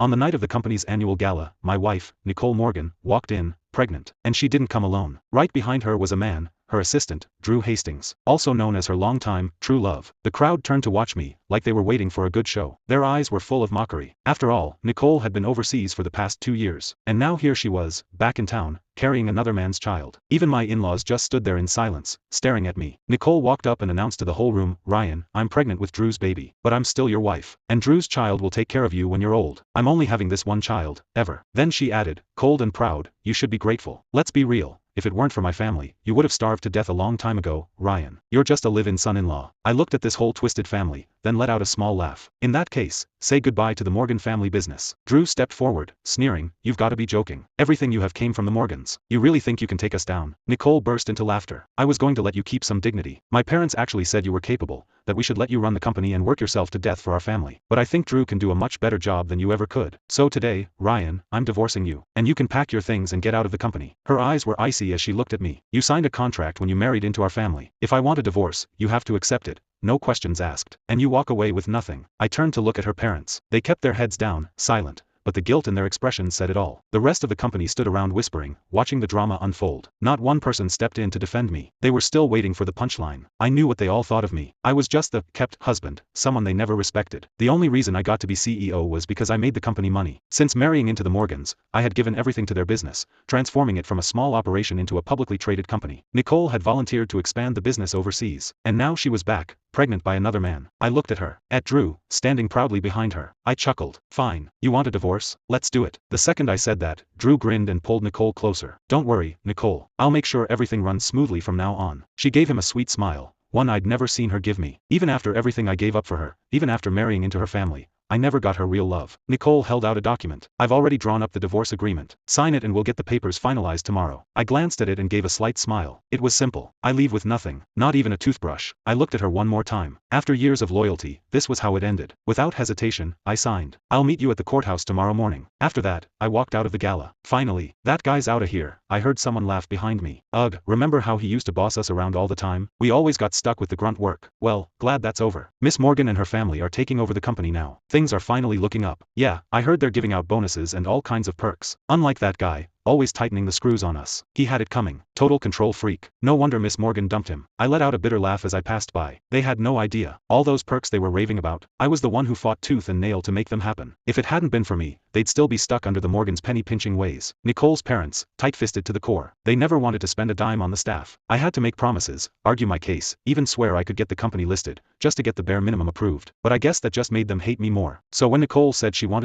On the night of the company's annual gala, my wife, Nicole Morgan, walked in, pregnant. And she didn't come alone. Right behind her was a man, her assistant, Drew Hastings, also known as her longtime, true love. The crowd turned to watch me, like they were waiting for a good show. Their eyes were full of mockery. After all, Nicole had been overseas for the past 2 years. And now here she was, back in town, carrying another man's child. Even my in-laws just stood there in silence, staring at me. Nicole walked up and announced to the whole room, "Ryan, I'm pregnant with Drew's baby. But I'm still your wife. And Drew's child will take care of you when you're old. I'm only having this one child, ever." Then she added, cold and proud, "You should be grateful. Let's be real. If it weren't for my family, you would have starved to death a long time ago, Ryan. You're just a live-in son-in-law." I looked at this whole twisted family, then let out a small laugh. "In that case, say goodbye to the Morgan family business." Drew stepped forward, sneering, "You've got to be joking. Everything you have came from the Morgans. You really think you can take us down?" Nicole burst into laughter. "I was going to let you keep some dignity. My parents actually said you were capable, that we should let you run the company and work yourself to death for our family. But I think Drew can do a much better job than you ever could. So today, Ryan, I'm divorcing you. And you can pack your things and get out of the company." Her eyes were icy as she looked at me. "You signed a contract when you married into our family. If I want a divorce, you have to accept it. No questions asked. And you walk away with nothing." I turned to look at her parents. They kept their heads down, silent. But the guilt in their expressions said it all. The rest of the company stood around whispering, watching the drama unfold. Not one person stepped in to defend me. They were still waiting for the punchline. I knew what they all thought of me. I was just the kept husband, someone they never respected. The only reason I got to be CEO was because I made the company money. Since marrying into the Morgans, I had given everything to their business, transforming it from a small operation into a publicly traded company. Nicole had volunteered to expand the business overseas. And now she was back, pregnant by another man. I looked at her, at Drew, standing proudly behind her. I chuckled. "Fine. You want a divorce? Let's do it." The second I said that, Drew grinned and pulled Nicole closer. "Don't worry, Nicole. I'll make sure everything runs smoothly from now on." She gave him a sweet smile, one I'd never seen her give me. Even after everything I gave up for her, even after marrying into her family, I never got her real love. Nicole held out a document. "I've already drawn up the divorce agreement. Sign it and we'll get the papers finalized tomorrow." I glanced at it and gave a slight smile. It was simple. I leave with nothing, not even a toothbrush. I looked at her one more time. After years of loyalty, this was how it ended. Without hesitation, I signed. "I'll meet you at the courthouse tomorrow morning." After that, I walked out of the gala. Finally, "That guy's outta here." I heard someone laugh behind me. "Ugh, remember how he used to boss us around all the time? We always got stuck with the grunt work." Well, glad that's over. Miss Morgan and her family are taking over the company now. Things are finally looking up. Yeah, I heard they're giving out bonuses and all kinds of perks. Unlike that guy, always tightening the screws on us. He had it coming. Total control freak. No wonder Miss Morgan dumped him. I let out a bitter laugh as I passed by. They had no idea. All those perks they were raving about, I was the one who fought tooth and nail to make them happen. If it hadn't been for me, they'd still be stuck under the Morgan's penny-pinching ways. Nicole's parents, tight-fisted to the core. They never wanted to spend a dime on the staff. I had to make promises, argue my case, even swear I could get the company listed, just to get the bare minimum approved. But I guess that just made them hate me more. So when Nicole said she wanted